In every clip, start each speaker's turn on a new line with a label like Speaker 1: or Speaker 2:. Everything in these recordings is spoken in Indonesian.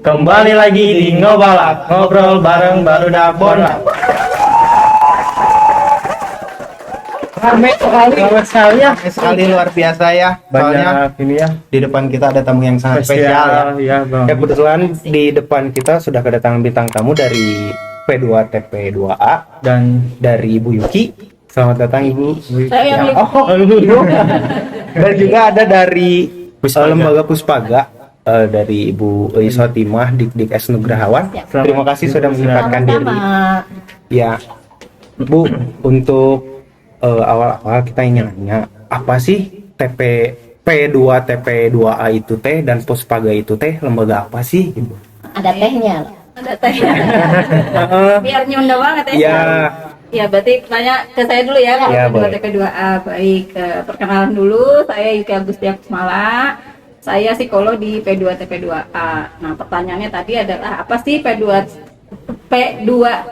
Speaker 1: Kembali lagi di Ngobalak, ngobrol bareng Barudak Bonak. Ramai sekali ya.
Speaker 2: Ramai sekali, luar biasa ya. Soalnya
Speaker 1: Banyak ini ya.
Speaker 2: di depan kita ada tamu yang sangat spesial ya.
Speaker 1: Iya, Bang.
Speaker 3: Ya kebetulan di depan kita sudah kedatangan bintang tamu dari P2TP2A
Speaker 1: Dan
Speaker 3: dari Ibu Yuki. Selamat datang Ibu.
Speaker 4: Saya yang
Speaker 3: Ya, Ibu. Dan juga ada dari
Speaker 1: Puspaga.
Speaker 3: Lembaga Puspaga dari Ibu Sotimah Dik S Nugrahawan.
Speaker 4: Siap.
Speaker 3: Terima kasih sudah menyempatkan diri.
Speaker 4: sama.
Speaker 3: Ya, Bu, untuk awal-awal kita ingin nanya, apa sih P2TP2A itu teh dan Puspaga itu teh lembaga apa sih? Gitu.
Speaker 4: Ada tehnya loh. Ada tehnya. Biar nyunda banget ya.
Speaker 3: Ya,
Speaker 4: Ya, berarti tanya ke saya dulu ya, kalau
Speaker 3: Ya,
Speaker 4: P2
Speaker 3: boleh.
Speaker 4: TP2A. Baik, perkenalan dulu. Saya Yuki Agustia Kusmala. Saya psikolog di P2 TP2A. Nah, pertanyaannya tadi adalah apa sih P2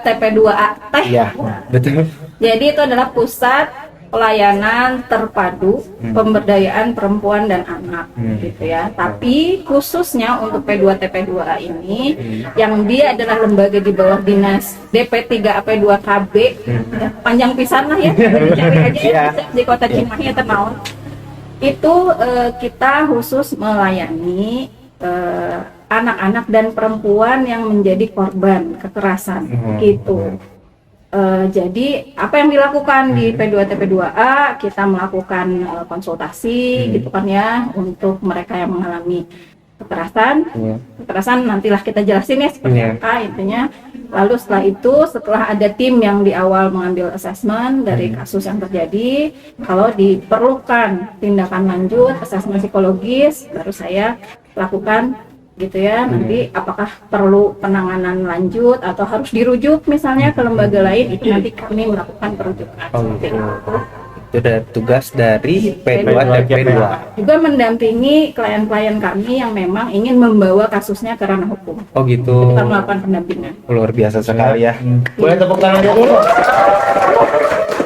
Speaker 4: TP2A teh?
Speaker 3: ya, betul.
Speaker 4: Jadi itu adalah pusat pelayanan terpadu pemberdayaan perempuan dan anak gitu ya. Tapi khususnya untuk P2TP2A ini yang dia adalah lembaga di bawah dinas DP3AP2KB, ya, panjang pisan lah ya. Cari aja ya, di Kota Cimahi atau naon. Itu kita khusus melayani anak-anak dan perempuan yang menjadi korban kekerasan gitu. Jadi apa yang dilakukan di P2TP2A, kita melakukan konsultasi gitu kan ya untuk mereka yang mengalami kekerasan nantilah kita jelasin ya seperti apa intinya. Lalu setelah ada tim yang di awal mengambil asesmen dari kasus yang terjadi, kalau diperlukan tindakan lanjut asesmen psikologis baru saya lakukan gitu ya. Nanti apakah perlu penanganan lanjut atau harus dirujuk misalnya ke lembaga lain, itu nanti kami melakukan perujukan. Seperti itu.
Speaker 3: Itu ada tugas dari P2TP2A.
Speaker 4: Juga mendampingi klien-klien kami yang memang ingin membawa kasusnya ke ranah hukum.
Speaker 3: Oh gitu.
Speaker 4: Kita melakukan pendampingan.
Speaker 3: Luar biasa sekali ya.
Speaker 1: Boleh tepuk tangan dulu.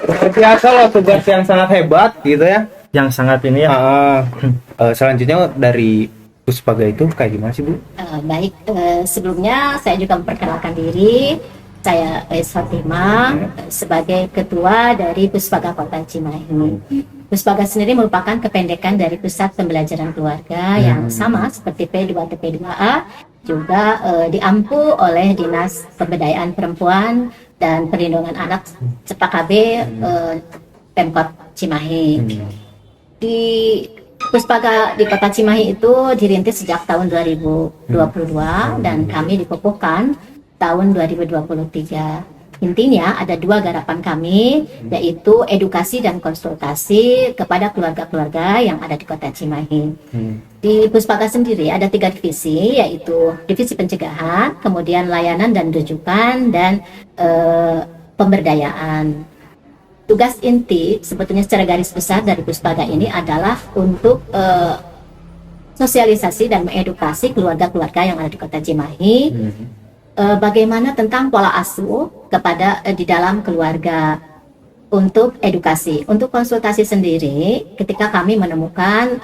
Speaker 3: Luar biasa loh, tugas yang sangat hebat gitu ya.
Speaker 1: Yang sangat ini ya.
Speaker 3: Selanjutnya dari Puspaga itu kayak gimana sih Bu?
Speaker 5: Baik, sebelumnya saya juga memperkenalkan diri. Saya Fatima sebagai ketua dari Puspaga Kota Cimahi. Puspaga sendiri merupakan kependekan dari Pusat Pembelajaran Keluarga yang sama seperti P2TP2A, juga diampu oleh Dinas Pemberdayaan Perempuan dan Perlindungan Anak CPKB Pemkot Cimahi. Di Puspaga di Kota Cimahi itu dirintis sejak tahun 2022 dan kami dikukuhkan tahun 2023. Intinya ada dua garapan kami, yaitu edukasi dan konsultasi kepada keluarga-keluarga yang ada di Kota Cimahi. Di Puspaga sendiri ada 3 divisi, yaitu divisi pencegahan, kemudian layanan dan rujukan, dan pemberdayaan. Tugas inti sebetulnya secara garis besar dari Puspaga ini adalah untuk sosialisasi dan mengedukasi keluarga-keluarga yang ada di Kota Cimahi, bagaimana tentang pola asuh kepada di dalam keluarga untuk edukasi. Untuk konsultasi sendiri, ketika kami menemukan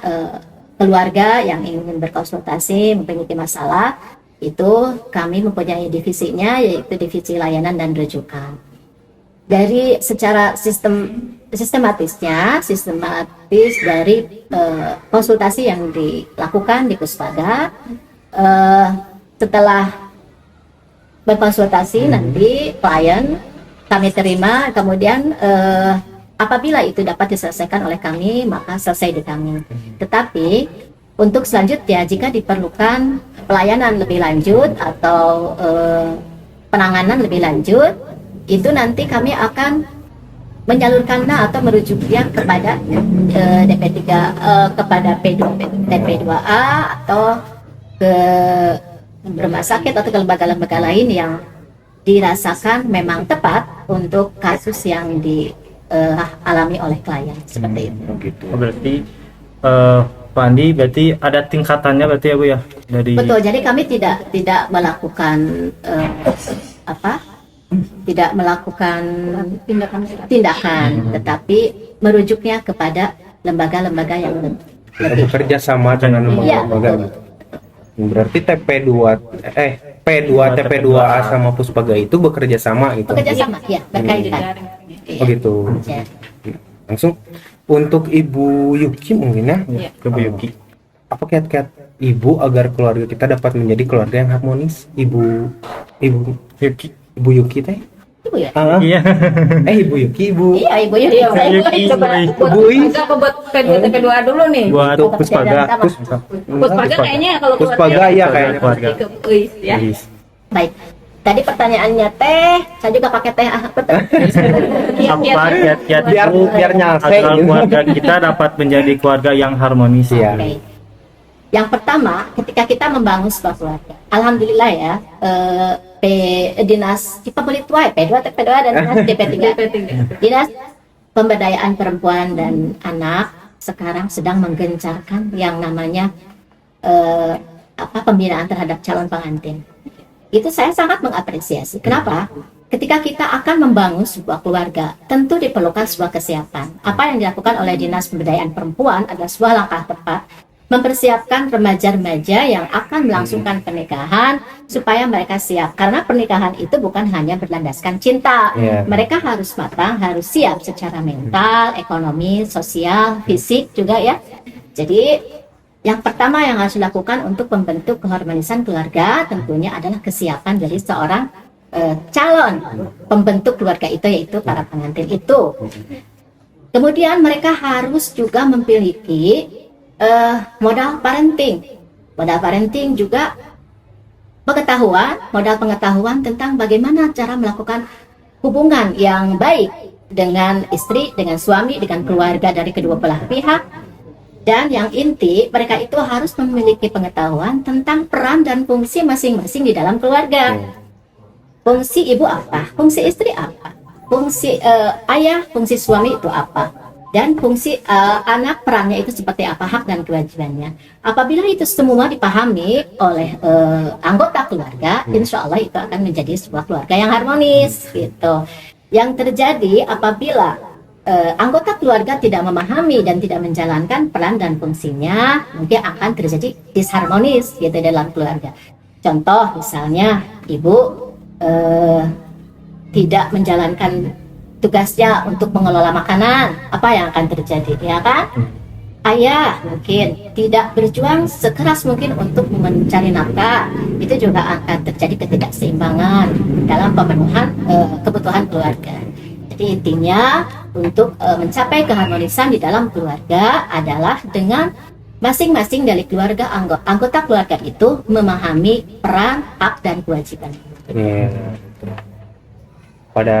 Speaker 5: keluarga yang ingin berkonsultasi memiliki masalah, itu kami mempunyai divisinya, yaitu divisi layanan dan rujukan. Dari secara sistematis dari konsultasi yang dilakukan di Puspaga, setelah berkonsultasi nanti klien kami terima, kemudian apabila itu dapat diselesaikan oleh kami maka selesai di kami. Tetapi untuk selanjutnya jika diperlukan pelayanan lebih lanjut atau penanganan lebih lanjut, itu nanti kami akan menyalurkannya atau merujuknya kepada DP3 kepada P2TP2A atau ke rumah sakit atau ke lembaga-lembaga lain yang dirasakan memang tepat untuk kasus yang dialami oleh klien seperti itu.
Speaker 3: Gitu.
Speaker 1: Berarti Pak Andi berarti ada tingkatannya berarti ya Bu ya dari.
Speaker 5: Betul. Jadi kami tidak melakukan tidak melakukan tindakan, tetapi merujuknya kepada lembaga-lembaga yang lebih
Speaker 3: Bekerja sama dengan
Speaker 5: Iya,
Speaker 3: lembaga
Speaker 5: betul.
Speaker 3: gitu. Berarti P2 TP2A sama Puspaga itu bekerja sama gitu.
Speaker 5: Bekerja sama, ya, berkaitan.
Speaker 3: Oh gitu.
Speaker 5: Ya.
Speaker 3: Langsung untuk Ibu Yuki mungkin ya.
Speaker 4: Iya.
Speaker 1: ke Bu Yuki.
Speaker 3: Apa kiat-kiat Ibu agar keluarga kita dapat menjadi keluarga yang harmonis? Ibu
Speaker 1: Yuki.
Speaker 3: Ibu Yuki teh?
Speaker 5: Ibu ya?
Speaker 1: Iya.
Speaker 3: Ibu Yuki, Ibu.
Speaker 5: Iya, ibu ya.
Speaker 4: Iya,
Speaker 5: Saya
Speaker 4: Yuki,
Speaker 5: coba
Speaker 4: buat
Speaker 3: Bu Is.
Speaker 4: Puspaga apa buat P2 TP2 dulu nih?
Speaker 1: Buat
Speaker 3: Untuk
Speaker 1: Puspaga.
Speaker 4: Puspaga kayaknya kalau
Speaker 3: Puspaga ya kayaknya.
Speaker 1: Keluarga.
Speaker 4: ke Uis ya.
Speaker 1: Yes.
Speaker 5: baik. Tadi pertanyaannya teh, saya juga pakai teh. Betul.
Speaker 1: Apa kiat-kiat
Speaker 3: Biar nyalse
Speaker 1: agar
Speaker 3: gitu.
Speaker 1: keluarga kita dapat menjadi keluarga yang harmonis?
Speaker 3: Iya.
Speaker 5: Oke. Yang pertama, ketika kita membangun sebuah keluarga, alhamdulillah ya, dinas kita boleh tua, P2 TP2 dan dinas DP3. Dinas Pemberdayaan Perempuan dan Anak sekarang sedang menggencarkan yang namanya pembinaan terhadap calon pengantin. Itu saya sangat mengapresiasi. Kenapa? Ketika kita akan membangun sebuah keluarga, tentu diperlukan sebuah kesiapan. Apa yang dilakukan oleh Dinas Pemberdayaan Perempuan adalah sebuah langkah tepat, mempersiapkan remaja-remaja yang akan melangsungkan pernikahan supaya mereka siap. Karena pernikahan itu bukan hanya berlandaskan cinta.
Speaker 3: Iya.
Speaker 5: Mereka harus matang, harus siap secara mental, ekonomi, sosial, fisik juga ya. Jadi yang pertama yang harus dilakukan untuk membentuk keharmonisan keluarga tentunya adalah kesiapan dari seorang calon pembentuk keluarga itu, yaitu para pengantin itu. Kemudian mereka harus juga memiliki modal parenting. Modal parenting juga modal pengetahuan tentang bagaimana cara melakukan hubungan yang baik dengan istri, dengan suami, dengan keluarga dari kedua belah pihak. Dan yang inti, mereka itu harus memiliki pengetahuan tentang peran dan fungsi masing-masing di dalam keluarga. Fungsi ibu apa? Fungsi istri apa? Fungsi ayah, fungsi suami itu apa? Dan fungsi anak, perannya itu seperti apa, hak dan kewajibannya. Apabila itu semua dipahami oleh anggota keluarga, insya Allah itu akan menjadi sebuah keluarga yang harmonis gitu. Yang terjadi apabila anggota keluarga tidak memahami dan tidak menjalankan peran dan fungsinya, mungkin akan terjadi disharmonis gitu dalam keluarga. Contoh misalnya ibu tidak menjalankan tugasnya untuk mengelola makanan, apa yang akan terjadi, ya kan? Ayah mungkin tidak berjuang sekeras mungkin untuk mencari nafkah, itu juga akan terjadi ketidakseimbangan dalam pemenuhan kebutuhan keluarga. Jadi intinya untuk mencapai keharmonisan di dalam keluarga adalah dengan masing-masing dari keluarga anggota keluarga itu memahami peran, hak dan kewajiban.
Speaker 3: Iya. Pada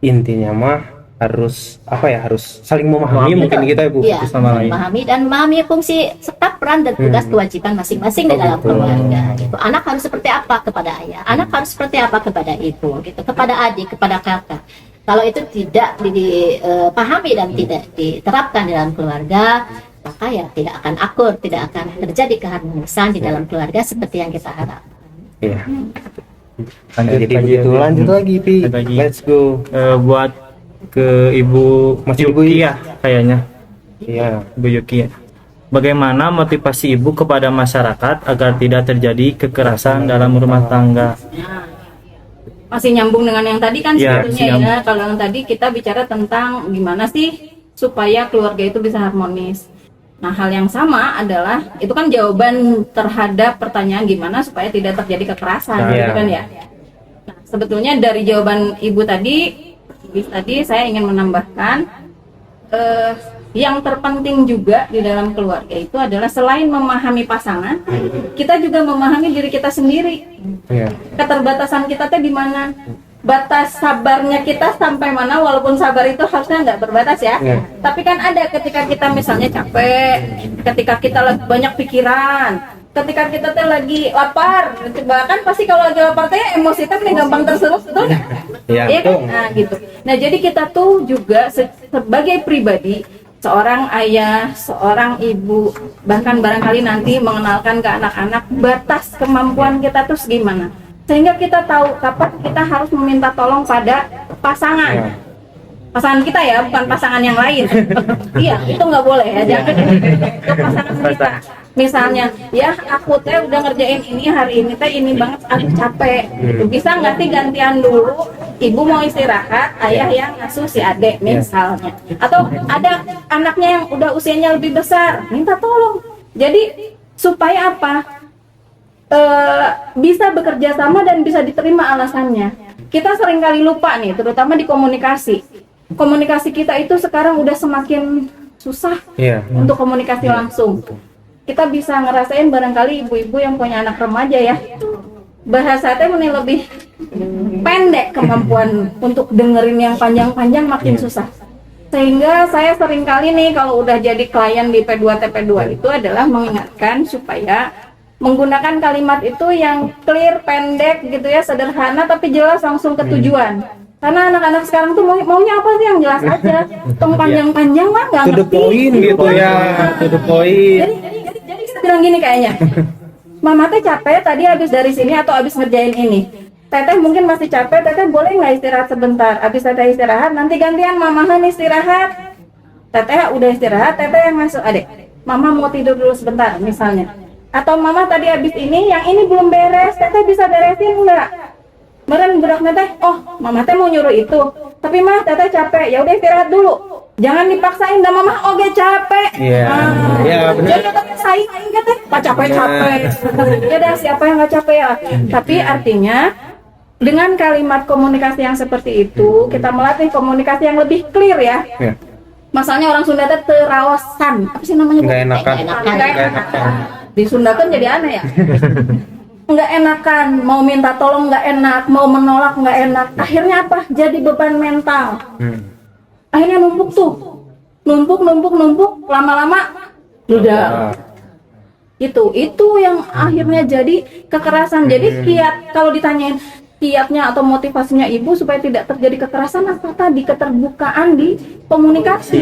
Speaker 3: intinya mah harus harus saling memahami mungkin kita Ibu.
Speaker 5: Iya,
Speaker 1: sama lain.
Speaker 5: memahami dan memahami fungsi serta peran dan tugas kewajiban masing-masing di dalam keluarga. Gitu. Anak harus seperti apa kepada ayah, anak harus seperti apa kepada ibu, gitu, kepada adik, kepada kakak. Kalau itu tidak dipahami dan tidak diterapkan di dalam keluarga, maka ya tidak akan akur, tidak akan terjadi keharmonisan di dalam keluarga seperti yang kita harapkan.
Speaker 3: Iya.
Speaker 1: Lanjut
Speaker 3: Jadi
Speaker 1: lagi,
Speaker 3: begitu,
Speaker 1: ya.
Speaker 3: lanjut lagi Pi.
Speaker 1: Lanjut lagi.
Speaker 3: Let's go.
Speaker 1: Buat ke Ibu
Speaker 3: Masih Ibu
Speaker 1: Yuki ya kayaknya.
Speaker 3: Iya.
Speaker 1: Ibu Yuki ya. Bagaimana motivasi ibu kepada masyarakat agar tidak terjadi kekerasan dalam rumah tangga?
Speaker 4: Masih nyambung dengan yang tadi kan
Speaker 1: Ya,
Speaker 4: sebetulnya ya. Kalau yang tadi kita bicara tentang gimana sih supaya keluarga itu bisa harmonis. Nah, hal yang sama adalah itu kan jawaban terhadap pertanyaan gimana supaya tidak terjadi kekerasan,
Speaker 3: Nah,
Speaker 4: gitu
Speaker 3: ya.
Speaker 4: kan ya. Nah, sebetulnya dari jawaban ibu tadi saya ingin menambahkan yang terpenting juga di dalam keluarga itu adalah selain memahami pasangan, kita juga memahami diri kita sendiri.
Speaker 3: Iya.
Speaker 4: Keterbatasan kita tuh di mana? Batas sabarnya kita sampai mana, walaupun sabar itu harusnya nggak berbatas ya. Tapi kan ada ketika kita misalnya capek, ketika kita lagi banyak pikiran, ketika kita tuh lagi lapar, bahkan pasti kalau lagi lapar tuh emosi tuh gampang tersulut, betul nggak?
Speaker 3: Iya,
Speaker 4: Iya kan?
Speaker 3: betul.
Speaker 4: Nah gitu. Nah jadi kita tuh juga sebagai pribadi, seorang ayah, seorang ibu, bahkan barangkali nanti mengenalkan ke anak-anak batas kemampuan kita tuh gimana, sehingga kita tahu kapan kita harus meminta tolong pada pasangan. Pasangan kita ya, bukan pasangan yang lain. Iya, itu nggak boleh ya. Jangan ke pasangan kita. Misalnya, ya aku teh udah ngerjain ini hari ini teh ini banget, aku capek. Gitu. Bisa nggak sih gantian dulu? Ibu mau istirahat, ayah yang ngasuh si adek misalnya. Atau ada anaknya yang udah usianya lebih besar, minta tolong. Jadi supaya apa? Bisa bekerja sama dan bisa diterima alasannya. Kita seringkali lupa nih, terutama di komunikasi. Komunikasi kita itu sekarang udah semakin susah untuk komunikasi langsung. Kita bisa ngerasain barangkali ibu-ibu yang punya anak remaja ya, bahasanya mending lebih pendek kemampuan untuk dengerin yang panjang-panjang makin susah. Sehingga saya seringkali nih kalau udah jadi klien di P2TP2 itu adalah mengingatkan supaya menggunakan kalimat itu yang clear, pendek gitu ya, sederhana tapi jelas langsung ke tujuan. Karena anak-anak sekarang tuh maunya apa sih yang jelas aja. Tong panjang-panjang mah nggak ngerti.
Speaker 3: To the point gitu ya, to the point.
Speaker 4: Jadi kita bilang gini kayaknya, Mama teh capek tadi habis dari sini atau habis ngerjain ini. Teteh mungkin masih capek, teteh boleh nggak istirahat sebentar? Habis teteh istirahat, nanti gantian mamahan istirahat. Teteh udah istirahat, teteh yang masuk. Adek, mama mau tidur dulu sebentar misalnya. Atau mama tadi habis ini, yang ini belum beres, teteh bisa beresin nggak? Meren budak teteh, oh mama teh mau nyuruh itu. Tapi mah teteh capek, ya udah istirahat dulu. Jangan dipaksain, dah mama oke capek.
Speaker 3: Iya, benar.
Speaker 4: Jadi teteh saing teteh, pak capek-capek. Ya dah siapa yang nggak capek ya? Tapi artinya dengan kalimat komunikasi yang seperti itu, kita melatih komunikasi yang lebih clear ya. Masalahnya orang Sunda teh terawasan. Apa sih namanya?
Speaker 3: Nggak enakan.
Speaker 4: Nggak enakan. Di Sunda kan jadi aneh ya. Nggak enakan, mau minta tolong nggak enak, mau menolak nggak enak. Akhirnya apa? Jadi beban mental. Akhirnya numpuk tuh. Numpuk, lama-lama udah. Itu yang akhirnya jadi kekerasan. Jadi kiat, kalau ditanyain kiatnya atau motivasinya ibu supaya tidak terjadi kekerasan apa tadi? Keterbukaan di komunikasi.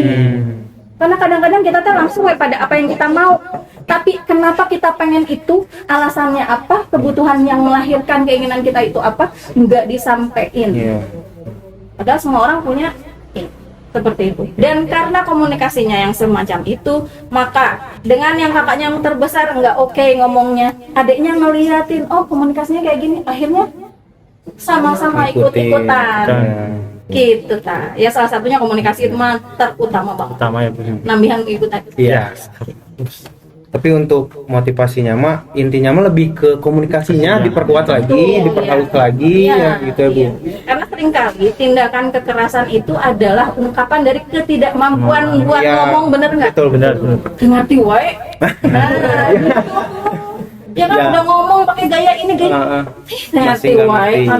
Speaker 4: Karena kadang-kadang kita tuh langsung pada apa yang kita mau. Tapi kenapa kita pengen itu? Alasannya apa? Kebutuhan yang melahirkan keinginan kita itu apa? Nggak disampaikan. Padahal semua orang punya seperti itu. Dan karena komunikasinya yang semacam itu, maka dengan yang kakaknya yang terbesar nggak oke ngomongnya, adiknya ngeliatin, oh komunikasinya kayak gini, akhirnya sama-sama ikut-ikutan. Gitu ta. Ya salah satunya komunikasi itu mah terutama banget.
Speaker 1: Utama ya Bu.
Speaker 4: Nambihan ikutan.
Speaker 3: Iya. Tapi untuk motivasinya mah intinya mah lebih ke komunikasinya diperkuat lagi, diperhalus lagi ya gitu ya Bu.
Speaker 4: Karena seringkali tindakan kekerasan itu adalah ungkapan dari ketidakmampuan buat ngomong, bener nggak?
Speaker 1: Betul benar.
Speaker 4: Ngerti wae. Nah, gitu. Ya kan udah ngomong pakai gaya ini gaya. Ngerti wae.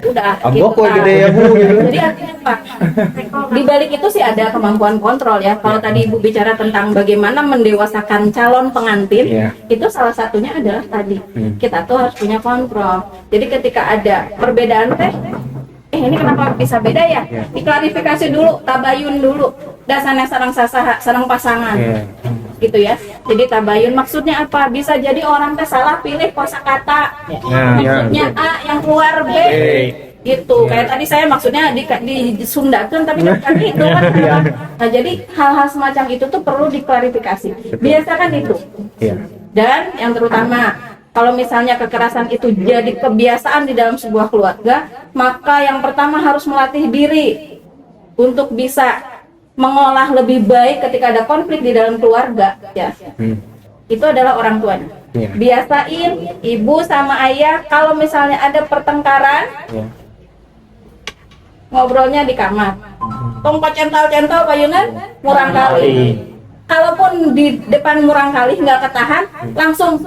Speaker 4: Udah.
Speaker 3: Ambok kok gede ya Bu gitu.
Speaker 4: Jadi artinya apa? Di balik itu sih ada kemampuan kontrol ya. Kalau tadi Ibu bicara tentang bagaimana mendewasakan calon pengantin, itu salah satunya adalah tadi kita tuh harus punya kontrol. Jadi ketika ada perbedaan teh, ini kenapa bisa beda ya? Diklarifikasi dulu, tabayun dulu. Dasarnya sarang pasangan. Gitu ya. Jadi tabayun maksudnya apa? Bisa jadi orang teh salah pilih kosakata. Maksudnya A yang keluar B. Gitu. Kayak tadi saya maksudnya disundakan tapi kan itu kan. Nah, jadi hal-hal semacam itu tuh perlu diklarifikasi. Biasakan itu. Dan yang terutama kalau misalnya kekerasan itu jadi kebiasaan di dalam sebuah keluarga, maka yang pertama harus melatih diri untuk bisa mengolah lebih baik ketika ada konflik di dalam keluarga ya. Itu adalah orang tuanya. Biasain ibu sama ayah kalau misalnya ada pertengkaran, ngobrolnya di kamar. Tong cental-cental payunan murang kali. Kalaupun di depan murang kali nggak ketahan, langsung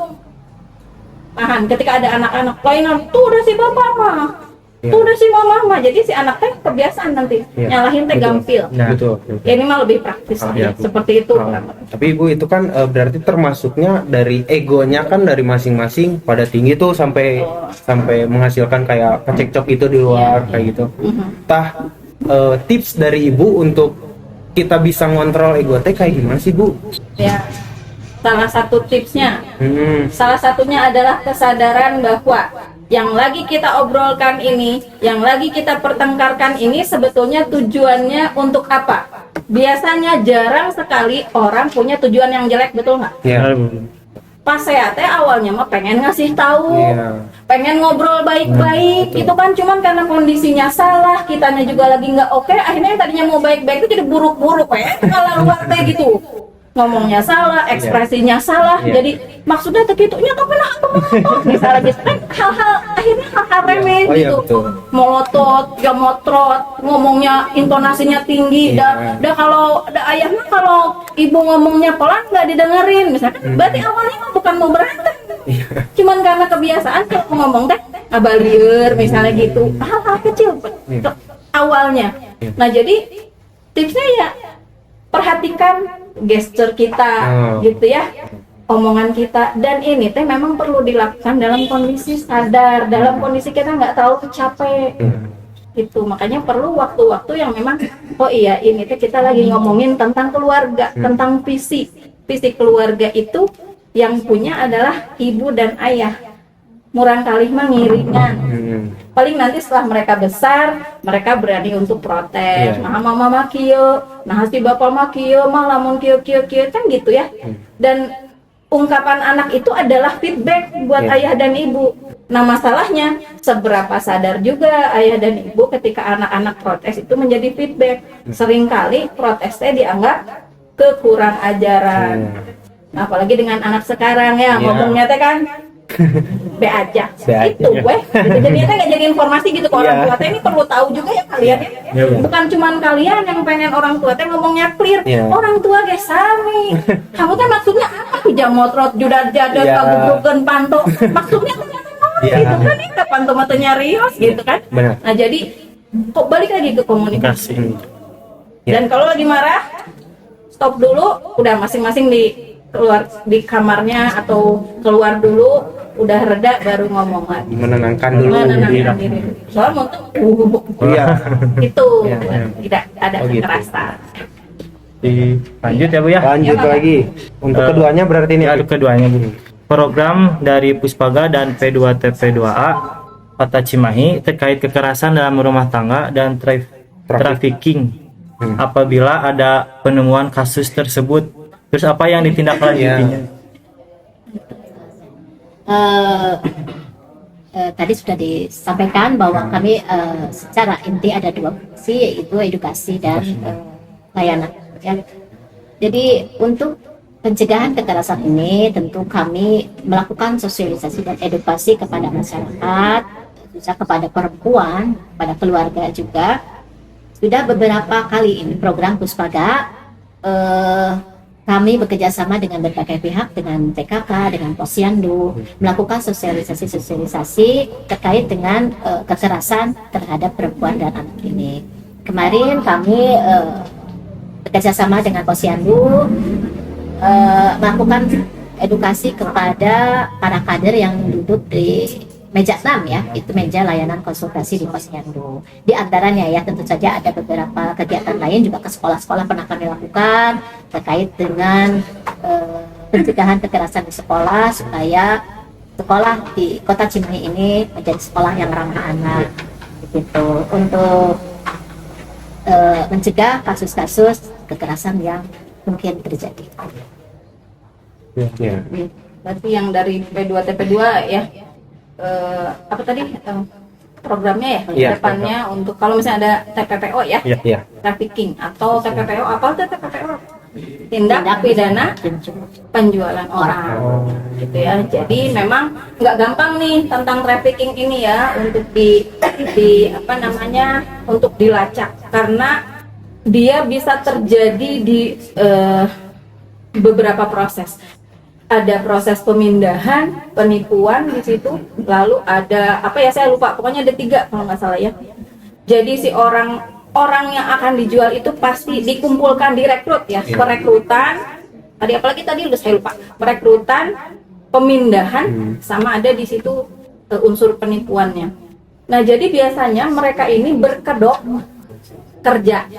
Speaker 4: tahan. Ketika ada anak-anak lain, tuh udah si bapak mah, tuh udah si mama mah. Jadi si anak teh kebiasaan nanti nyalahin teh gampil.
Speaker 3: Betul.
Speaker 4: Ya, ini mah lebih praktis seperti itu.
Speaker 3: Tapi Ibu itu kan berarti termasuknya dari egonya kan dari masing-masing pada tinggi tuh sampai menghasilkan kayak kecekcok itu di luar kayak gitu. Tah tips dari Ibu untuk kita bisa ngontrol ego teh kayak gimana sih Bu?
Speaker 4: Ya, salah satu tipsnya, salah satunya adalah kesadaran bahwa yang lagi kita obrolkan ini, yang lagi kita pertengkarkan ini sebetulnya tujuannya untuk apa? biasanya jarang sekali orang punya tujuan yang jelek, betul nggak?
Speaker 3: Iya.
Speaker 4: Pas saya teh awalnya mah pengen ngasih tahu,
Speaker 3: Iya.
Speaker 4: pengen ngobrol baik-baik
Speaker 3: betul.
Speaker 4: gitu kan, cuman karena kondisinya salah, kitanya juga lagi nggak oke, akhirnya yang tadinya mau baik-baik itu jadi buruk-buruk kalau luar teh gitu. Ngomongnya salah, ekspresinya salah,
Speaker 3: Iya.
Speaker 4: jadi maksudnya tegitunya tapi nah apa misalnya gitu kan, akhirnya hal-hal remeh
Speaker 3: Oh, iya,
Speaker 4: gitu,
Speaker 3: betul.
Speaker 4: melotot, ya motrot, ngomongnya intonasinya tinggi,
Speaker 3: Iya.
Speaker 4: kalau ayahnya kalau ibu ngomongnya pelan nggak didengerin, misalkan berarti awalnya mah bukan mau berantem, cuman karena kebiasaan kalau mau ngomong teh abalieur misalnya gitu, hal-hal kecil awalnya. Nah jadi tipsnya ya perhatikan gesture kita, gitu ya, omongan kita, dan ini teh memang perlu dilakukan dalam kondisi sadar, dalam kondisi kita nggak terlalu capek. Itu makanya perlu waktu-waktu yang memang oh iya ini teh kita lagi ngomongin tentang keluarga, tentang visi keluarga itu yang punya adalah ibu dan ayah. Murang kali mah ngiringan. Paling nanti setelah mereka besar, mereka berani untuk protes. Nah, mama mah kieu, nah si bapak mah kieu, mah lamun kieu kan gitu ya. Dan ungkapan anak itu adalah feedback buat ayah dan ibu. Nah, masalahnya seberapa sadar juga ayah dan ibu ketika anak-anak protes itu menjadi feedback. Seringkali protesnya dianggap kekurang ajaran. Nah, apalagi dengan anak sekarang ya, ngomongnya teh kan be aja. Itu weh gitu. Jadinya nggak jadi informasi gitu ke orang tua teh. Ini perlu tahu juga ya kalian ya. Bukan cuman kalian yang pengen orang tua teh ngomongnya clear. Orang tua guys sami. Kamu teh maksudnya apa tuh jamotrot judat jadat kagugukeun panto? Maksudnya ternyata gitu kan ini panto mah teu nyarios gitu kan. Nah jadi kok balik lagi ke komunikasi. Dan kalau lagi marah stop dulu, udah masing-masing keluar di kamarnya atau keluar dulu, udah reda baru ngomong lagi.
Speaker 3: Menenangkan dulu.
Speaker 4: Menenangkan diri. Soal untuk itu tidak ada kekerasan.
Speaker 1: Lanjut ya Bu ya.
Speaker 3: Lanjut lagi. Untuk keduanya berarti ini.
Speaker 1: Untuk keduanya Bu. Program dari Puspaga dan P2TP2A Kota Cimahi terkait kekerasan dalam rumah tangga dan trafficking. Apabila ada penemuan kasus tersebut, terus apa yang ditindaklanjutinya?
Speaker 5: Tadi sudah disampaikan bahwa kami secara inti ada dua fungsi, yaitu edukasi dan layanan. Ya. Jadi untuk pencegahan kekerasan ini tentu kami melakukan sosialisasi dan edukasi kepada masyarakat, khususnya kepada perempuan, pada keluarga juga. Sudah beberapa kali ini program Puspaga kami bekerjasama dengan berbagai pihak, dengan PKK, dengan Posyandu, melakukan sosialisasi terkait dengan kekerasan terhadap perempuan dan anak ini. Kemarin kami bekerjasama dengan Posyandu melakukan edukasi kepada para kader yang duduk di meja 6 ya, itu meja layanan konsultasi di Posyandu. Di antaranya ya tentu saja ada beberapa kegiatan lain juga ke sekolah-sekolah pernah kami lakukan terkait dengan pencegahan kekerasan di sekolah supaya sekolah di Kota Cimahi ini menjadi sekolah yang ramah anak gitu, untuk mencegah kasus-kasus kekerasan yang mungkin terjadi.
Speaker 4: Berarti yang dari P2TP2 ya. Apa tadi programnya ya depannya untuk kalau misalnya ada TPPO ya, trafficking atau TPPO apa tuh TPPO tindak pidana penjualan orang gitu ya. Jadi memang nggak gampang nih tentang trafficking ini ya untuk di apa namanya untuk dilacak, karena dia bisa terjadi di beberapa proses. Ada proses pemindahan, penipuan di situ, lalu ada apa ya saya lupa, pokoknya ada 3 kalau nggak salah ya. Jadi si orang yang akan dijual itu pasti dikumpulkan, direkrut ya, perekrutan. Apalagi tadi udah saya lupa, perekrutan, pemindahan, sama ada di situ unsur penipuannya. Nah jadi biasanya mereka ini berkedok kerja.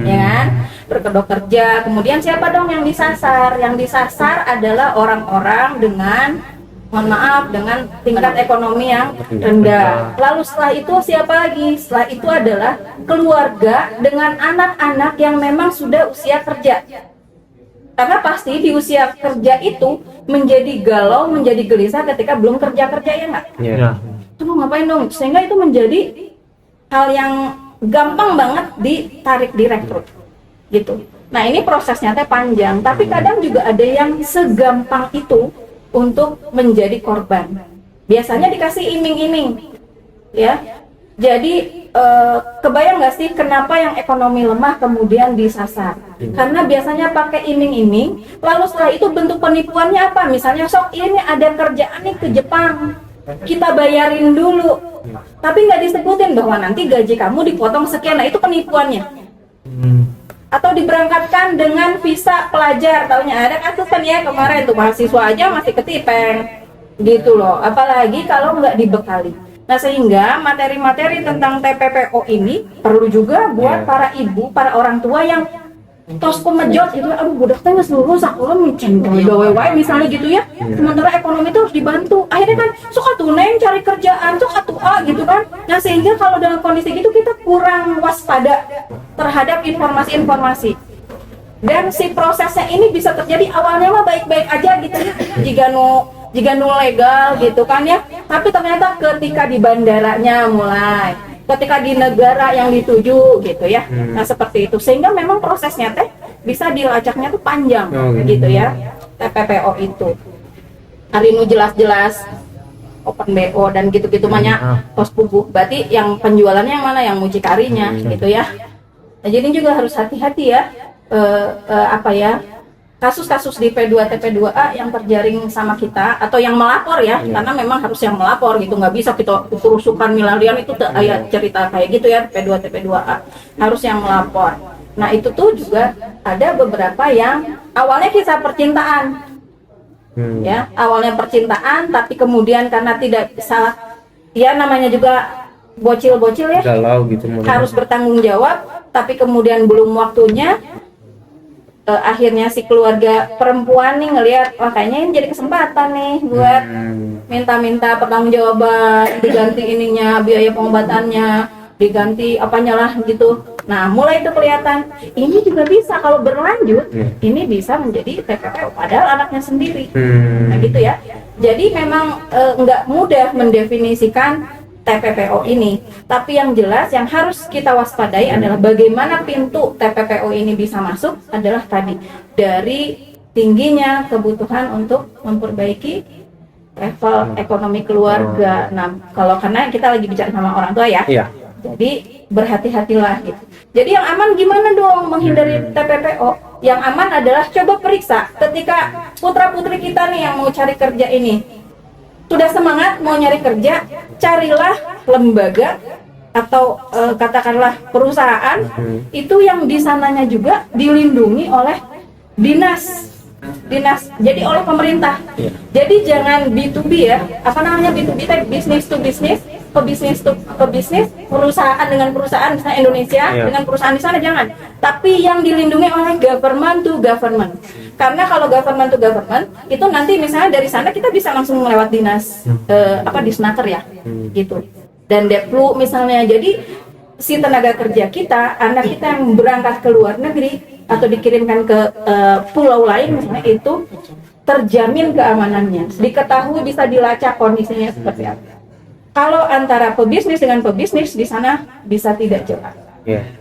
Speaker 4: Ya kan, berkedok kerja. Kemudian siapa dong yang disasar? Yang disasar adalah orang-orang dengan mohon maaf, dengan tingkat ekonomi yang rendah. Lalu setelah itu siapa lagi? Setelah itu adalah keluarga dengan anak-anak yang memang sudah usia kerja. Karena pasti di usia kerja itu menjadi galau, menjadi gelisah ketika belum kerja-kerja, ya nggak?
Speaker 1: Ya.
Speaker 4: Aduh, ngapain dong? Sehingga itu menjadi hal yang gampang banget ditarik, direkrut gitu. Nah, ini prosesnya teh panjang, tapi kadang juga ada yang segampang itu untuk menjadi korban. Biasanya dikasih iming-iming, ya. Jadi kebayang nggak sih kenapa yang ekonomi lemah kemudian disasar? Karena biasanya pakai iming-iming, lalu setelah itu bentuk penipuannya apa? Misalnya, sok ini ada kerjaan nih ke Jepang, kita bayarin dulu, tapi nggak disebutin bahwa nanti gaji kamu dipotong sekian. Nah, itu penipuannya. Atau diberangkatkan dengan visa pelajar, taunya ada kasus kan ya kemarin tuh, mahasiswa aja masih ketipeng gitu loh, apalagi kalau nggak dibekali. Nah, sehingga materi-materi tentang TPPO ini perlu juga buat para ibu, para orang tua yang tos kumejot itu, aduh budak teh geus lulus sakulah micen gawe wae misalnya gitu ya. Sementara ekonomi itu harus dibantu. Akhirnya kan suka tuh neng cari kerjaan, suka tuh gitu kan. Nah, sehingga kalau dalam kondisi gitu kita kurang waspada terhadap informasi-informasi. Dan si prosesnya ini bisa terjadi awalnya mah baik-baik aja gitu ya. Jika nu legal gitu kan ya. Tapi ternyata ketika di bandaranya mulai, ketika di negara yang dituju gitu ya. Nah, seperti itu. Sehingga memang prosesnya teh bisa dilacaknya tuh panjang gitu ya. TPPO itu. Hari nu jelas-jelas open BO dan gitu-gitu banyak pos puguh. Berarti yang penjualannya yang mana? Yang mucikarinya gitu ya. Nah, jadi juga harus hati-hati ya. Kasus-kasus di P2 TP2A yang terjaring sama kita atau yang melapor ya, karena memang harus yang melapor gitu, nggak bisa kita kerusukan milarian itu ayat cerita kayak gitu ya. P2 TP2A harus yang melapor. Nah, itu tuh juga ada beberapa yang awalnya kisah percintaan ya, awalnya percintaan tapi kemudian karena tidak salah ya, namanya juga bocil-bocil ya,
Speaker 3: galau gitu,
Speaker 4: harus bertanggung jawab tapi kemudian belum waktunya. Akhirnya si keluarga perempuan nih ngelihat, wah kayaknya ini jadi kesempatan nih buat minta-minta pertanggungjawaban, diganti ininya, biaya pengobatannya, diganti apanya lah gitu. Nah, mulai itu kelihatan, ini juga bisa kalau berlanjut, ini bisa menjadi TPPO padahal anaknya sendiri. Nah gitu ya. Jadi memang nggak mudah mendefinisikan TPPO ini, tapi yang jelas yang harus kita waspadai adalah bagaimana pintu TPPO ini bisa masuk adalah tadi dari tingginya kebutuhan untuk memperbaiki level ekonomi keluarga. Nah, kalau karena kita lagi bicara sama orang tua ya, jadi berhati-hatilah gitu. Jadi yang aman gimana dong menghindari TPPO? Yang aman adalah coba periksa ketika putra-putri kita nih yang mau cari kerja ini sudah semangat mau nyari kerja, carilah lembaga atau katakanlah perusahaan itu yang di sananya juga dilindungi oleh dinas, jadi oleh pemerintah. Jadi jangan B2B ya, apa namanya B2B, business to business, ke bisnis, perusahaan dengan perusahaan misalnya Indonesia dengan perusahaan di sana jangan, tapi yang dilindungi oleh government to government. Karena kalau government to government itu nanti misalnya dari sana kita bisa langsung melewat dinas disnaker ya gitu, dan Deplu misalnya. Jadi si tenaga kerja kita, anak kita yang berangkat ke luar negeri atau dikirimkan ke pulau lain misalnya, itu terjamin keamanannya, diketahui, bisa dilacak kondisinya seperti apa. Kalau antara pebisnis dengan pebisnis di sana bisa tidak jelas.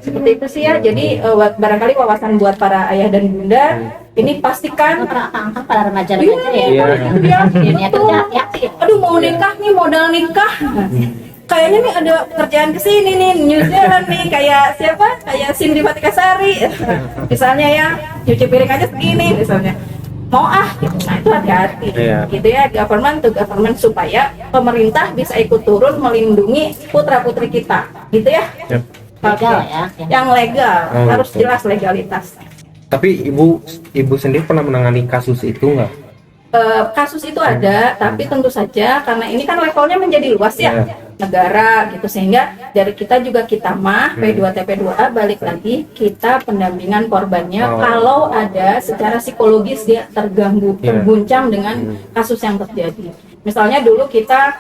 Speaker 4: Seperti itu sih ya. Jadi barangkali wawasan buat para ayah dan bunda, ini pastikan
Speaker 5: para remaja-remaja
Speaker 4: betul. Aduh mau nikah nih, modal nikah. Kayaknya nih ada kerjaan kesini nih, New Zealand nih, kayak siapa? Kayak Cindy Fatikasari misalnya ya, cuci piring aja segini misalnya. Mau gitu. Nah itu hati-hati gitu ya, government to government, supaya pemerintah bisa ikut turun melindungi putra-putri kita gitu ya.
Speaker 5: Legal ya.
Speaker 4: Yang legal, harus jelas legalitas.
Speaker 3: Tapi ibu sendiri pernah menangani kasus itu nggak?
Speaker 4: Kasus itu ada, tapi tentu saja karena ini kan levelnya menjadi luas ya, negara gitu, sehingga dari kita juga kita P2TP2A balik lagi kita pendampingan korbannya kalau ada secara psikologis dia terganggu, terguncang dengan kasus yang terjadi. Misalnya dulu kita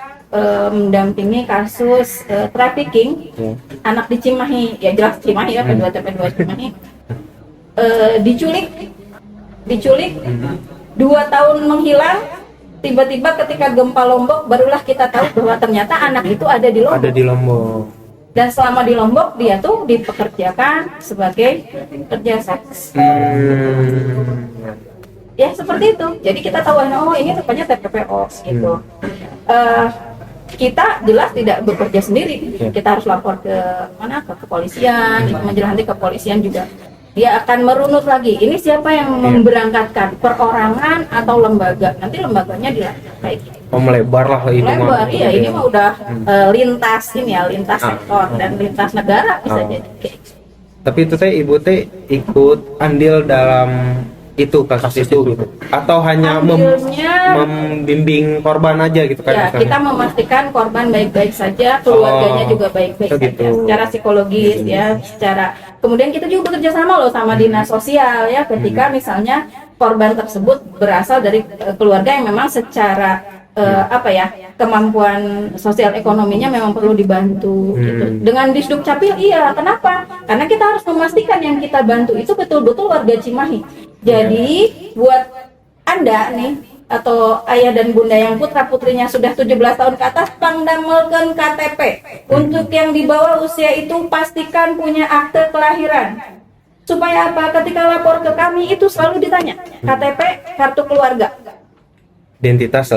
Speaker 4: mendampingi kasus trafficking anak di Cimahi, ya jelas Cimahi ya, P2TP2 Cimahi, diculik 2 tahun menghilang, tiba-tiba ketika gempa Lombok barulah kita tahu bahwa ternyata anak itu ada di Lombok.
Speaker 3: Ada di Lombok.
Speaker 4: Dan selama di Lombok dia tuh dipekerjakan sebagai kerja seks. Ya seperti itu. Jadi kita tahu oh ini rupanya TPPO gitu. Kita jelas tidak bekerja sendiri. Kita harus lapor ke mana, ke kepolisian. Menjelang nanti kepolisian juga dia akan merunut lagi. Ini siapa yang memberangkatkan, perorangan atau lembaga? Nanti lembaganya dilakukan kayak gitu.
Speaker 3: Oh, melebar lah itu mah.
Speaker 4: Melebar, iya. Ini mah udah lintas ini ya, lintas sektor dan lintas negara bisa jadi kayak gitu.
Speaker 3: Tapi itu teh ibu teh ikut andil dalam itu kasus itu gitu, atau hanya membimbing korban aja gitu kan?
Speaker 4: Ya,
Speaker 3: misalnya.
Speaker 4: kita memastikan korban baik-baik saja, keluarganya juga baik-baik
Speaker 3: gitu.
Speaker 4: saja, secara psikologis ya, secara. Kemudian kita juga bekerja sama loh sama dinas sosial ya, ketika misalnya korban tersebut berasal dari keluarga yang memang secara kemampuan sosial ekonominya memang perlu dibantu gitu. Dengan Disduk Capil iya, kenapa? Karena kita harus memastikan yang kita bantu itu betul-betul warga Cimahi. Jadi buat Anda nih atau ayah dan bunda yang putra-putrinya sudah 17 tahun ke atas, pangdamelkeun KTP. Untuk yang di bawah usia itu pastikan punya akte kelahiran. Supaya apa? Ketika lapor ke kami itu selalu ditanya KTP, kartu keluarga.
Speaker 3: Identitas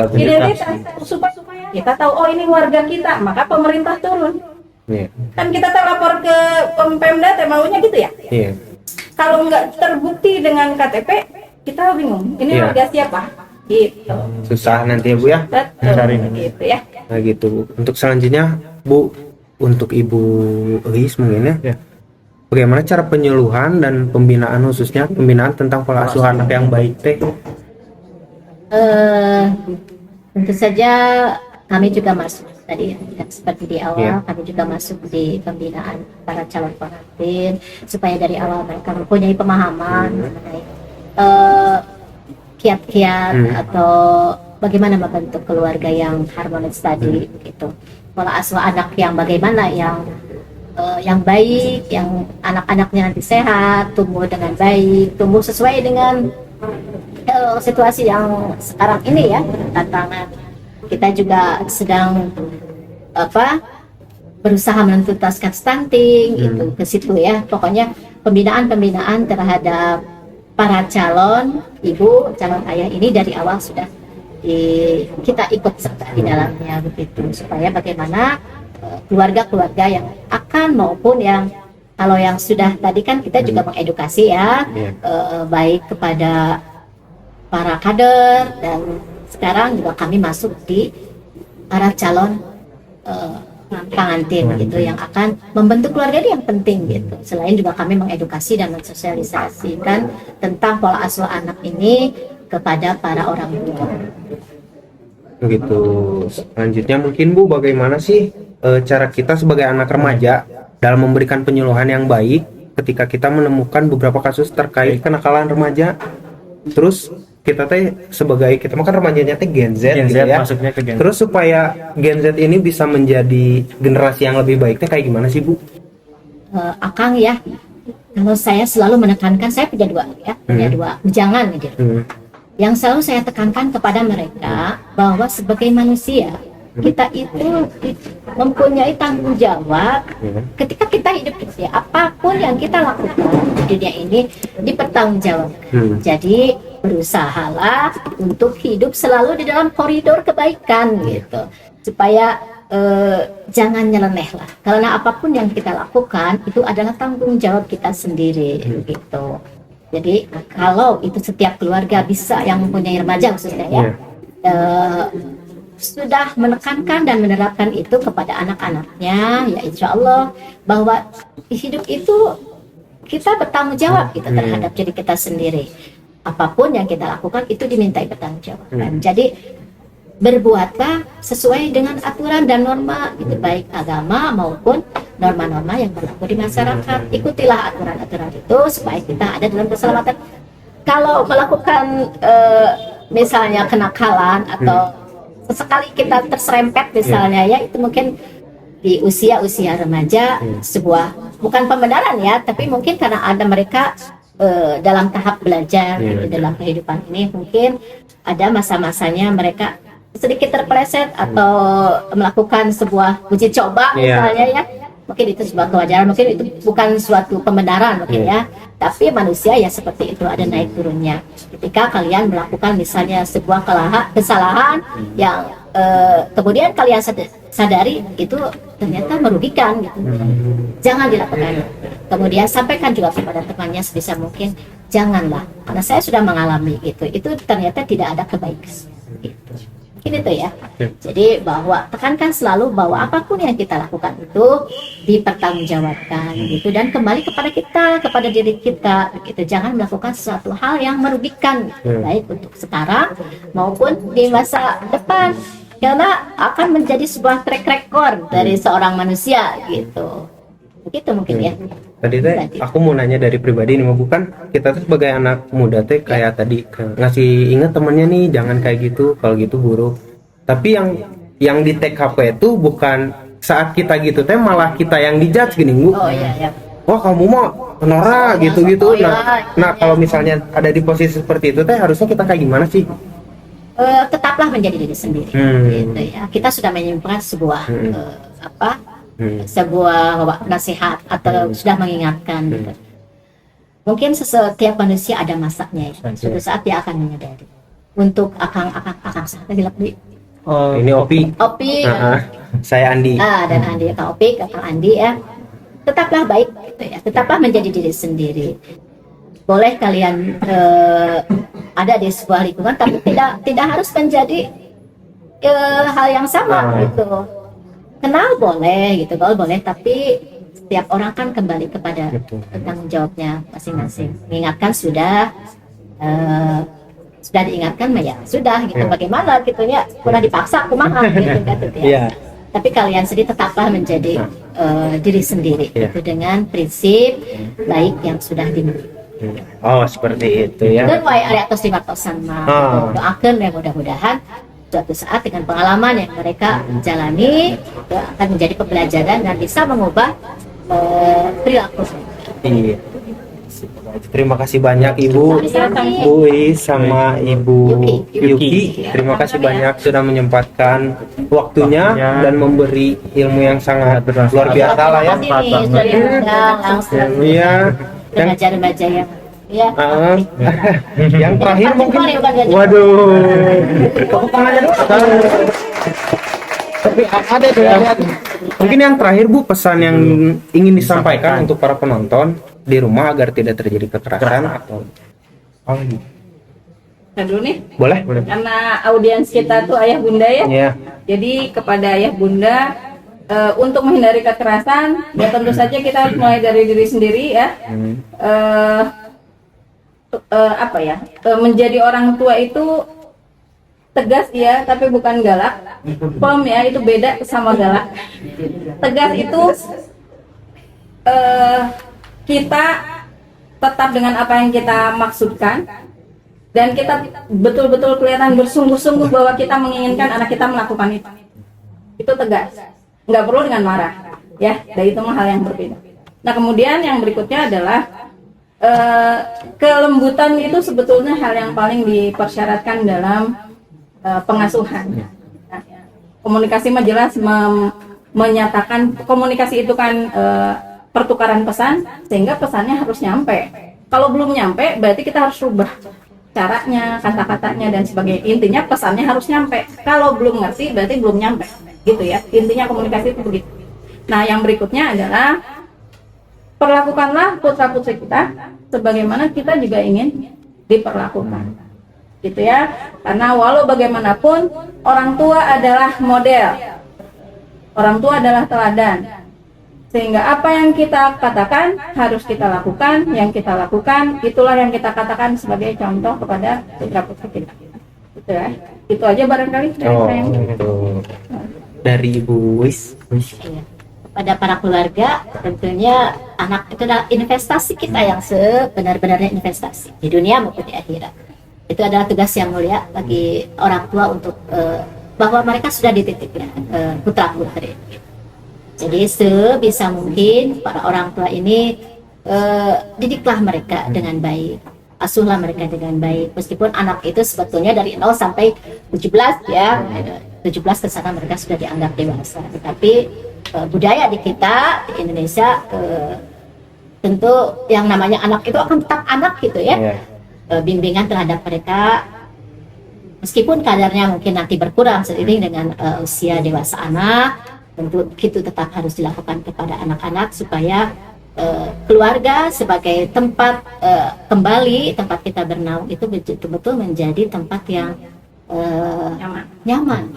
Speaker 4: supaya kita tahu oh ini warga kita, maka pemerintah turun. Kan kita lapor ke Pemda maunya gitu ya. Kalau nggak terbukti dengan KTP kita bingung ini warga siapa gitu.
Speaker 3: Susah nanti ya Bu ya.
Speaker 4: Betul, gitu ya.
Speaker 3: Nah gitu. Untuk selanjutnya Bu, untuk Ibu Eis mungkin ya. Bagaimana cara penyuluhan dan pembinaan, khususnya pembinaan tentang pola asuh anak yang baik teh?
Speaker 5: Tentu saja kami juga masuk tadi ya, seperti di awal kami juga masuk di pembinaan para calon pengantin supaya dari awal mereka mempunyai pemahaman mengenai kiat-kiat atau bagaimana membentuk keluarga yang harmonis tadi gitu. Pola asuh anak yang bagaimana yang baik, yang anak-anaknya nanti sehat, tumbuh dengan baik, tumbuh sesuai dengan situasi yang sekarang ini ya, tantangan. Kita juga sedang berusaha menuntaskan stunting itu ke situ ya. Pokoknya pembinaan terhadap para calon ibu, calon ayah ini dari awal sudah kita ikut serta di dalamnya begitu, supaya bagaimana keluarga-keluarga yang akan maupun yang kalau yang sudah tadi kan kita juga mengedukasi ya, baik kepada para kader dan sekarang juga kami masuk di para calon pengantin gitu yang akan membentuk keluarga ini yang penting gitu. Selain juga kami mengedukasi dan mensosialisasikan tentang pola asuh anak ini kepada para orang tua.
Speaker 3: Begitu. Selanjutnya mungkin Bu, bagaimana sih cara kita sebagai anak remaja dalam memberikan penyuluhan yang baik ketika kita menemukan beberapa kasus terkait kenakalan remaja? Terus kita kita makan remajanya Gen Z gitu ya.
Speaker 1: Masuknya ke Gen Z.
Speaker 3: Terus supaya Gen Z ini bisa menjadi generasi yang lebih baik kayak gimana sih Bu?
Speaker 5: Akang ya, kalau saya selalu menekankan, saya punya dua jangan gitu. Yang selalu saya tekankan kepada mereka bahwa sebagai manusia kita itu mempunyai tanggung jawab ketika kita hidup gitu ya. Apapun yang kita lakukan di dunia ini dipertanggungjawabkan. Jadi berusahalah untuk hidup selalu di dalam koridor kebaikan gitu, supaya jangan nyeleneh lah, karena apapun yang kita lakukan itu adalah tanggung jawab kita sendiri gitu. Jadi kalau itu setiap keluarga bisa, yang mempunyai remaja khususnya ya, sudah menekankan dan menerapkan itu kepada anak-anaknya, ya insya Allah bahwa hidup itu kita bertanggung jawab gitu terhadap diri kita sendiri. Apapun yang kita lakukan itu dimintai pertanggungjawaban. Jadi berbuatlah sesuai dengan aturan dan norma itu, baik agama maupun norma-norma yang berlaku di masyarakat. Ikutilah aturan-aturan itu supaya kita ada dalam keselamatan. Kalau melakukan misalnya kenakalan atau sesekali kita terserempet misalnya ya, itu mungkin di usia-usia remaja sebuah bukan pembenaran ya, tapi mungkin karena ada mereka dalam tahap belajar gitu, dalam kehidupan ini mungkin ada masa-masanya mereka sedikit terpeleset atau melakukan sebuah uji coba misalnya ya, mungkin itu sebuah kewajaran, mungkin itu bukan suatu pembenaran mungkin ya, tapi manusia ya seperti itu, ada naik turunnya. Ketika kalian melakukan misalnya sebuah kesalahan yang kemudian kalian sadari itu ternyata merugikan gitu, jangan dilakukan. Kemudian sampaikan juga kepada temannya sebisa mungkin, janganlah, karena saya sudah mengalami gitu, itu ternyata tidak ada kebaikan gitu. Ini tuh ya. Jadi bahwa tekankan selalu bahwa apapun yang kita lakukan itu dipertanggungjawabkan gitu, dan kembali kepada kita, kepada diri kita gitu. Jangan melakukan sesuatu hal yang merugikan baik untuk sekarang maupun di masa depan, karena akan menjadi sebuah track record dari seorang manusia gitu. Begitu mungkin ya.
Speaker 3: Tadi teh aku mau nanya dari pribadi nih, bukan kita tuh sebagai anak muda teh kayak tadi ngasih ingat temennya nih jangan kayak gitu, kalau gitu buruk. Tapi yang di TKP itu bukan saat kita gitu teh, malah kita yang dijudge gini, Bu.
Speaker 5: Oh iya ya.
Speaker 3: Wah kamu mah penora gitu-gitu. Nah kalau misalnya ada di posisi seperti itu teh harusnya kita kayak gimana sih?
Speaker 5: Tetaplah menjadi diri sendiri gitu ya. Kita sudah menyimpulkan sebuah sebuah nasihat atau sudah mengingatkan gitu. Mungkin setiap manusia ada masanya ya. Suatu saat dia akan menyadari. Untuk akang siapa hilap di?
Speaker 3: Ini Opi. Saya Andi.
Speaker 5: Dan Andi, Kak Opi, Kak Andi ya. Tetaplah baik gitu ya. Tetaplah menjadi diri sendiri. Boleh kalian ada di sebuah lingkungan, tapi tidak harus menjadi hal yang sama gitu. Kenal boleh gitu, boleh, tapi setiap orang kan kembali kepada tanggung jawabnya masing-masing. Mengingatkan sudah diingatkan ya sudah gitu, bagaimana gitu ya, pernah dipaksa kumaha gitu kan ya. Tapi kalian sendiri tetaplah menjadi diri sendiri gitu, dengan prinsip baik yang sudah dimiliki.
Speaker 3: Oh seperti itu ya.
Speaker 5: Dan wae area tos dimatosan mah doakeun ya, mudah-mudahan suatu saat dengan pengalaman yang mereka jalani itu akan menjadi pembelajaran dan bisa mengubah perilaku.
Speaker 3: Iya. Terima kasih banyak Ibu Buis sama Ibu Yuki. Terima kasih banyak sudah menyempatkan waktunya dan memberi ilmu yang sangat luar biasa lah ya. Iya.
Speaker 5: Remaja-remaja yang ya.
Speaker 3: Yang terakhir mungkin, waduh, tapi ada tuh. Mungkin yang terakhir Bu, pesan yang ingin disampaikan untuk para penonton di rumah agar tidak terjadi kekerasan atau
Speaker 4: Nah dulu nih,
Speaker 3: boleh?
Speaker 4: karena audiens kita tuh ayah bunda ya. Jadi kepada ayah bunda, untuk menghindari kekerasan, ya tentu saja kita harus mulai dari diri sendiri ya. Menjadi orang tua itu tegas ya, tapi bukan galak. Firm ya, itu beda sama galak. Tegas itu kita tetap dengan apa yang kita maksudkan, dan kita betul-betul kelihatan bersungguh-sungguh bahwa kita menginginkan anak kita melakukan itu. Itu tegas, nggak perlu dengan marah ya, dan itu hal yang berbeda. Nah kemudian yang berikutnya adalah kelembutan itu sebetulnya hal yang paling dipersyaratkan dalam pengasuhan. Nah, komunikasi mah jelas menyatakan komunikasi itu kan pertukaran pesan, sehingga pesannya harus nyampe. Kalau belum nyampe berarti kita harus rubah caranya, kata-katanya dan sebagainya. Intinya pesannya harus nyampe. Kalau belum ngerti berarti belum nyampe, gitu ya. Intinya komunikasi itu begitu. Nah yang berikutnya adalah perlakukanlah putra-putri kita sebagaimana kita juga ingin diperlakukan, gitu ya. Karena walau bagaimanapun orang tua adalah model, orang tua adalah teladan, sehingga apa yang kita katakan harus kita lakukan, yang kita lakukan itulah yang kita katakan sebagai contoh kepada putra-putri kita, gitu ya. Itu aja barangkali dari saya.
Speaker 3: Dari Ibu Wis.
Speaker 5: Pada para keluarga, tentunya anak itu adalah investasi kita yang sebenar-benarnya investasi di dunia maupun di akhirat. Itu adalah tugas yang mulia bagi orang tua untuk bahwa mereka sudah di titiknya putra putri. Jadi sebisa mungkin para orang tua ini didiklah mereka dengan baik, asuhlah mereka dengan baik, meskipun anak itu sebetulnya dari 0 sampai 17 ya, 17 ke sana mereka sudah dianggap dewasa, tetapi budaya di kita di Indonesia tentu yang namanya anak itu akan tetap anak gitu ya. Bimbingan terhadap mereka meskipun kadarnya mungkin nanti berkurang seiring dengan usia dewasa anak, tentu itu tetap harus dilakukan kepada anak-anak supaya keluarga sebagai tempat kembali tempat kita bernaung itu betul-betul menjadi tempat yang nyaman,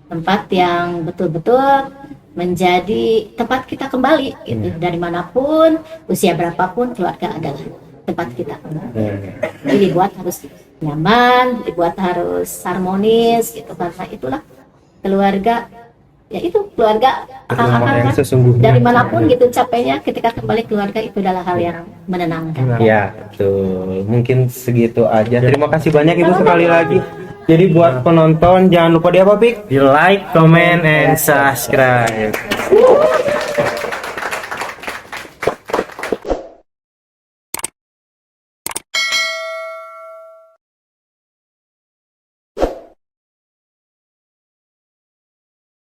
Speaker 5: tempat yang betul-betul menjadi tempat kita kembali gitu. Dari manapun, usia berapapun, keluarga adalah tempat kita kembali. Jadi dibuat harus nyaman, dibuat harus harmonis gitu, karena itulah keluarga, ya itu keluarga
Speaker 3: yang
Speaker 5: akan
Speaker 3: sesungguhnya.
Speaker 5: dari manapun gitu capeknya, ketika kembali keluarga itu adalah hal yang menenangkan.
Speaker 3: Ya, betul. Mungkin segitu aja. Terima kasih banyak Ibu sekali lagi. Jadi buat penonton jangan lupa di apa, Pik?
Speaker 1: Di like, comment, and subscribe.